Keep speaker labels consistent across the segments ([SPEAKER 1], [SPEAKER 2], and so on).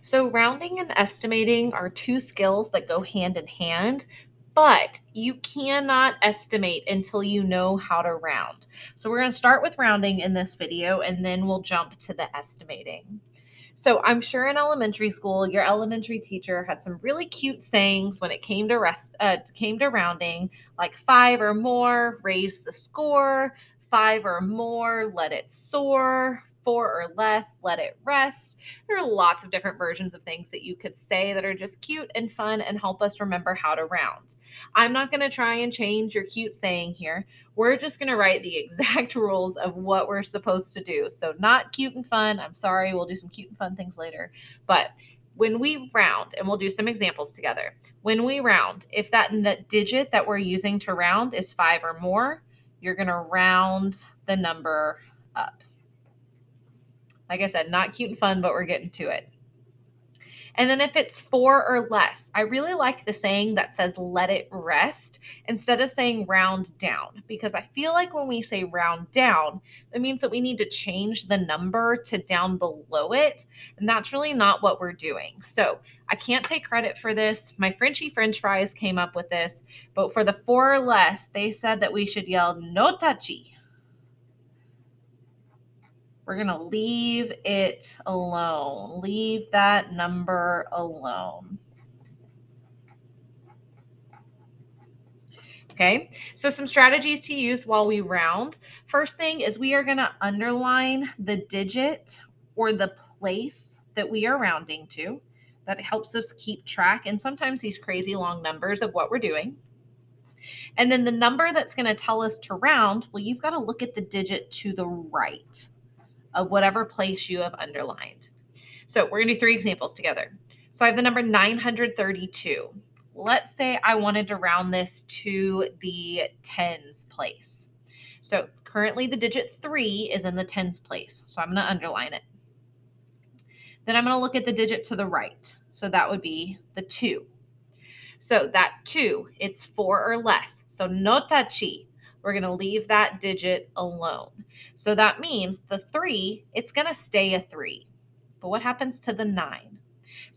[SPEAKER 1] So rounding and estimating are two skills that go hand in hand, but you cannot estimate until you know how to round. So we're going to start with rounding in this video, and then we'll jump to the estimating. So I'm sure in elementary school, your elementary teacher had some really cute sayings when it came to rounding, like 5 or more, raise the score, 5 or more, let it soar, 4 or less, let it rest. There are lots of different versions of things that you could say that are just cute and fun and help us remember how to round. I'm not going to try and change your cute saying here. We're just going to write the exact rules of what we're supposed to do. So not cute and fun. I'm sorry. We'll do some cute and fun things later. But when we round, and we'll do some examples together. When we round, if that digit that we're using to round is 5 or more, you're going to round the number up. Like I said, not cute and fun, but we're getting to it. And then if it's 4 or less, I really like the saying that says let it rest instead of saying round down, because I feel like when we say round down, it means that we need to change the number to down below it. And that's really not what we're doing. So I can't take credit for this. My Frenchy French fries came up with this, but for the 4 or less, they said that we should yell no touchy. We're going to leave it alone. Leave that number alone. Okay, so some strategies to use while we round. First thing is we are going to underline the digit or the place that we are rounding to. That helps us keep track and sometimes these crazy long numbers of what we're doing. And then the number that's going to tell us to round, well, you've got to look at the digit to the right of whatever place you have underlined. So we're going to do 3 examples together. So I have the number 932. Let's say I wanted to round this to the tens place. So currently the digit 3 is in the tens place. So I'm going to underline it. Then I'm going to look at the digit to the right. So that would be the 2. So that 2, it's 4 or less. So no touchy. We're going to leave that digit alone. So that means the 3, it's going to stay a 3. But what happens to the 9?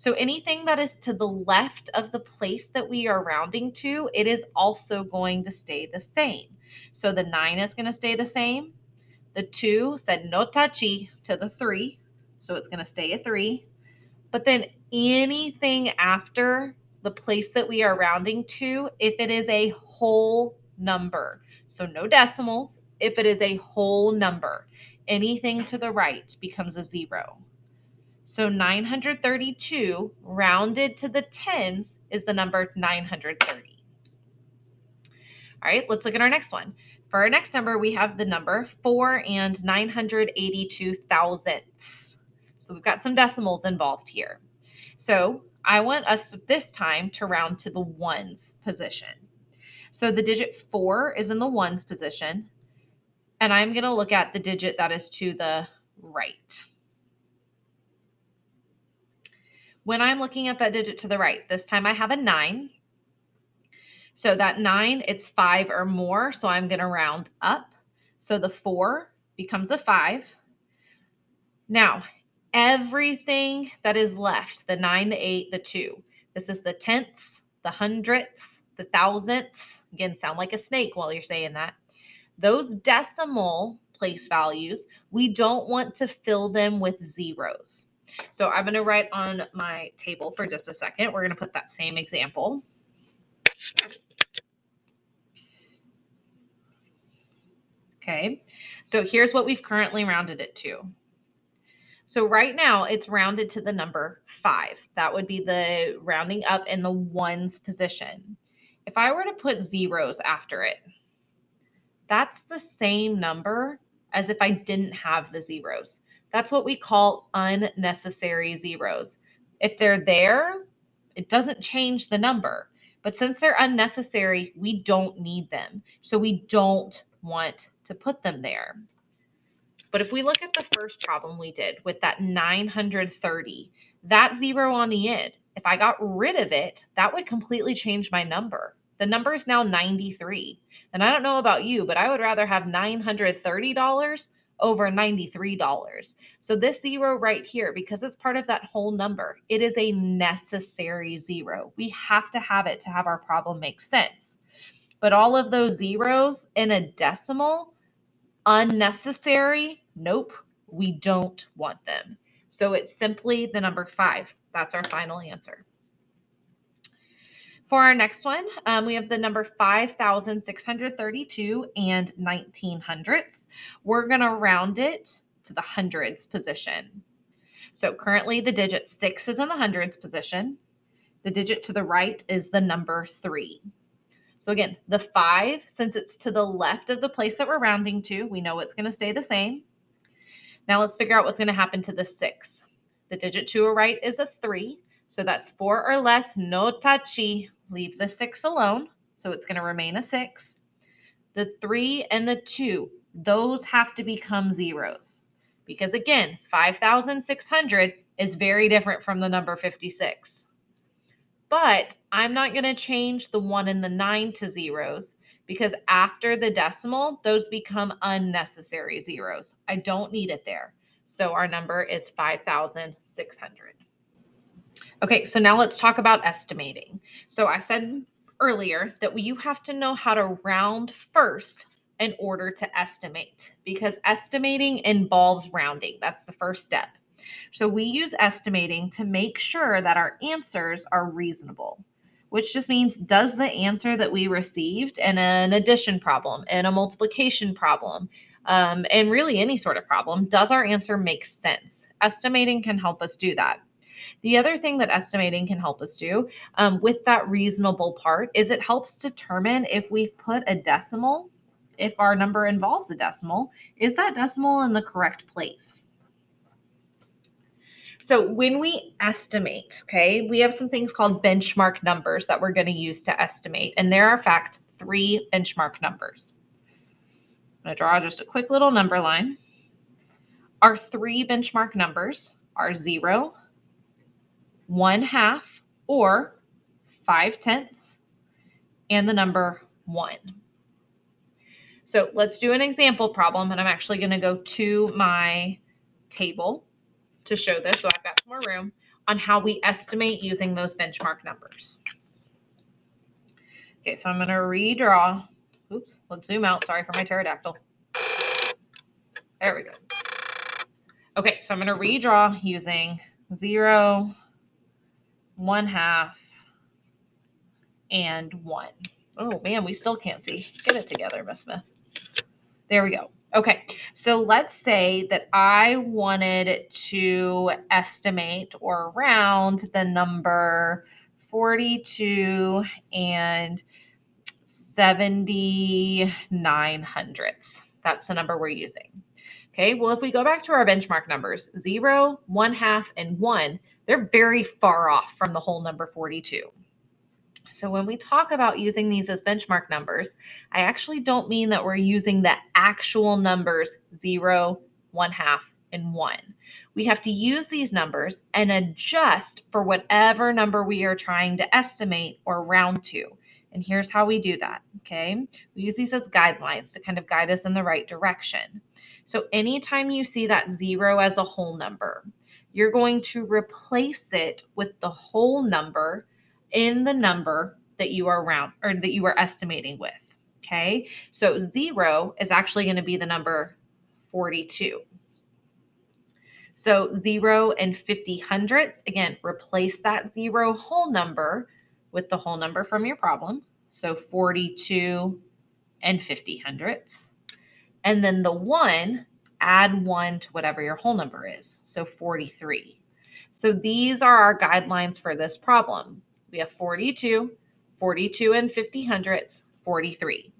[SPEAKER 1] So anything that is to the left of the place that we are rounding to, it is also going to stay the same. So the 9 is going to stay the same. The 2 said no touchy to the 3, so it's going to stay a 3. But then anything after the place that we are rounding to, if it is a whole number, so no decimals, if it is a whole number, anything to the right becomes a 0. So 932 rounded to the tens is the number 930. All right, let's look at our next one. For our next number, we have the number 4 and 982 thousandths. So we've got some decimals involved here. So I want us this time to round to the ones position. So the digit 4 is in the ones position, and I'm going to look at the digit that is to the right. When I'm looking at that digit to the right, this time I have a 9. So that 9, it's 5 or more, so I'm going to round up. So the 4 becomes a 5. Now, everything that is left, the 9, the 8, the 2, this is the tenths, the hundredths, the thousandths. Again, sound like a snake while you're saying that. Those decimal place values, we don't want to fill them with zeros. So I'm going to write on my table for just a second. We're going to put that same example. Okay, so here's what we've currently rounded it to. So right now it's rounded to the number 5. That would be the rounding up in the ones position. If I were to put zeros after it, that's the same number as if I didn't have the zeros. That's what we call unnecessary zeros. If they're there, it doesn't change the number. But since they're unnecessary, we don't need them. So we don't want to put them there. But if we look at the first problem we did with that 930, that 0 on the end, if I got rid of it, that would completely change my number. The number is now 93. And I don't know about you, but I would rather have $930 over $93. So this zero right here, because it's part of that whole number, it is a necessary zero. We have to have it to have our problem make sense. But all of those zeros in a decimal, unnecessary, nope, we don't want them. So it's simply the number 5. That's our final answer. For our next one, we have the number 5,632 and 1900s. We're going to round it to the hundreds position. So currently the digit 6 is in the hundreds position. The digit to the right is the number 3. So again, the 5, since it's to the left of the place that we're rounding to, we know it's going to stay the same. Now let's figure out what's going to happen to the 6. The digit to the right is a 3. So that's 4 or less, no touchy. Leave the 6 alone. So it's going to remain a 6. The 3 and the 2, those have to become zeros. Because again, 5,600 is very different from the number 56. But I'm not going to change the 1 and the 9 to zeros because after the decimal, those become unnecessary zeros. I don't need it there. So our number is 5,600. Okay, so now let's talk about estimating. So I said earlier that you have to know how to round first in order to estimate because estimating involves rounding. That's the first step. So we use estimating to make sure that our answers are reasonable, which just means does the answer that we received in an addition problem, in a multiplication problem, and really any sort of problem, does our answer make sense? Estimating can help us do that. The other thing that estimating can help us do with that reasonable part is it helps determine if we've put a decimal, if our number involves a decimal, is that decimal in the correct place? So when we estimate, okay, we have some things called benchmark numbers that we're going to use to estimate. And there are, in fact, 3 benchmark numbers. I'm going to draw just a quick little number line. Our 3 benchmark numbers are 0, 1/2, or 5/10, and the number 1. So let's do an example problem, and I'm actually going to go to my table to show this, so I've got some more room on how we estimate using those benchmark numbers. Okay, so I'm going to redraw. Oops, let's zoom out. Sorry for my pterodactyl. There we go. Okay, so I'm going to redraw using 0, 1/2, and 1. Oh, man, we still can't see. Get it together, Miss Smith. There we go. Okay, so let's say that I wanted to estimate or round the number 42 and 79/100. That's the number we're using. Okay, well, if we go back to our benchmark numbers, 0, 1/2, and 1, they're very far off from the whole number 42. So when we talk about using these as benchmark numbers, I actually don't mean that we're using the actual numbers 0, 1/2, and 1. We have to use these numbers and adjust for whatever number we are trying to estimate or round to. And here's how we do that, okay? We use these as guidelines to kind of guide us in the right direction. So anytime you see that 0 as a whole number, you're going to replace it with the whole number in the number that you are round or that you are estimating with. Okay, so 0 is actually going to be the number 42. So 0 and 50/100, again, replace that 0 whole number with the whole number from your problem. So 42 and 50/100. And then the 1, add 1 to whatever your whole number is. So 43. So these are our guidelines for this problem. We have 42, 42 and 50/100, 43.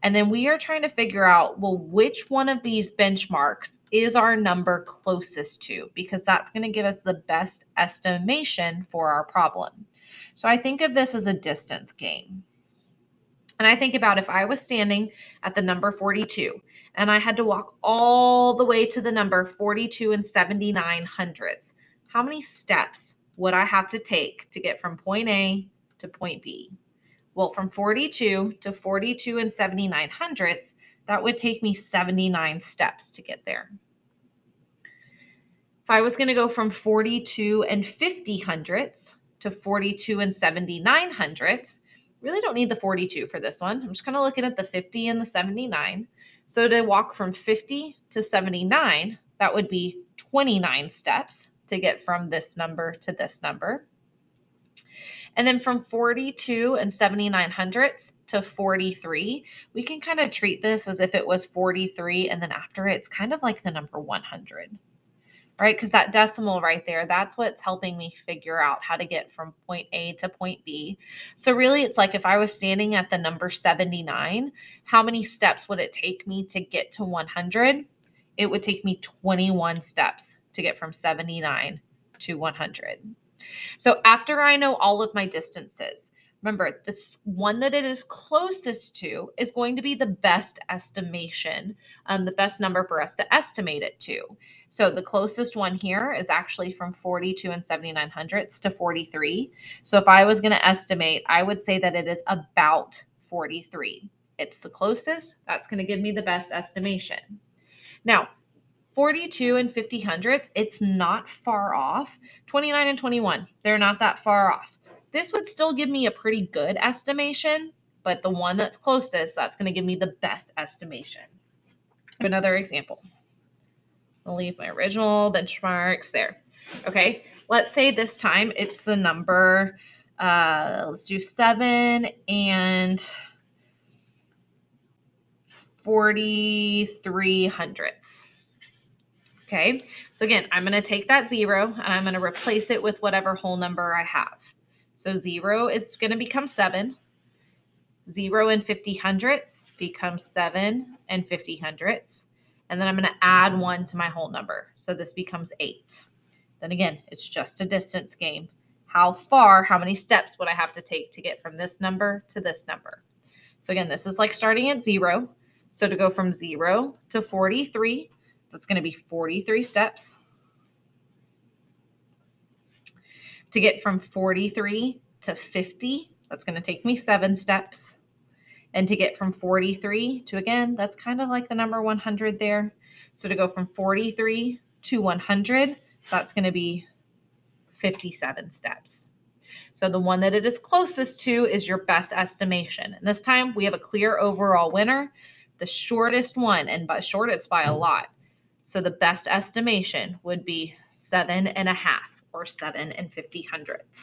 [SPEAKER 1] And then we are trying to figure out, well, which one of these benchmarks is our number closest to, because that's going to give us the best estimation for our problem. So I think of this as a distance game. And I think about if I was standing at the number 42 and I had to walk all the way to the number 42 and 79/100, how many steps would I have to take to get from point A to point B? Well, from 42 to 42 and 79/100, that would take me 79 steps to get there. If I was going to go from 42 and 50 hundredths to 42 and 79 hundredths, really don't need the 42 for this one. I'm just kind of looking at the 50 and the 79. So to walk from 50 to 79, that would be 29 steps to get from this number to this number. And then from 42 and 79 hundredths to 43, we can kind of treat this as if it was 43, and then after it's kind of like the number 100. Right? Because that decimal right there, that's what's helping me figure out how to get from point A to point B. So really, it's like if I was standing at the number 79, how many steps would it take me to get to 100? It would take me 21 steps to get from 79 to 100. So after I know all of my distances, remember, this one that it is closest to is going to be the best estimation, the best number for us to estimate it to. So the closest one here is actually from 42 and 79 hundredths to 43. So if I was going to estimate, I would say that it is about 43. It's the closest. That's going to give me the best estimation. Now, 42 and 50 hundredths, it's not far off. 29 and 21, they're not that far off. This would still give me a pretty good estimation, but the one that's closest, that's going to give me the best estimation. Another example. I'll leave my original benchmarks there. Okay, let's say this time it's the number, let's do 7 and 43 hundredths. Okay, so again, I'm going to take that 0 and I'm going to replace it with whatever whole number I have. So 0 is going to become 7. 0 and 50 hundredths becomes 7 and 50 hundredths. And then I'm going to add 1 to my whole number. So this becomes 8. Then again, it's just a distance game. How many steps would I have to take to get from this number to this number? So again, this is like starting at 0. So to go from 0 to 43, that's going to be 43 steps. To get from 43 to 50, that's going to take me 7 steps. And to get from 43 to, again, that's kind of like the number 100 there. So to go from 43 to 100, that's going to be 57 steps. So the one that it is closest to is your best estimation. And this time we have a clear overall winner. The shortest one, and by short, it's by a lot. So the best estimation would be 7.5 or 7 and 50 hundredths.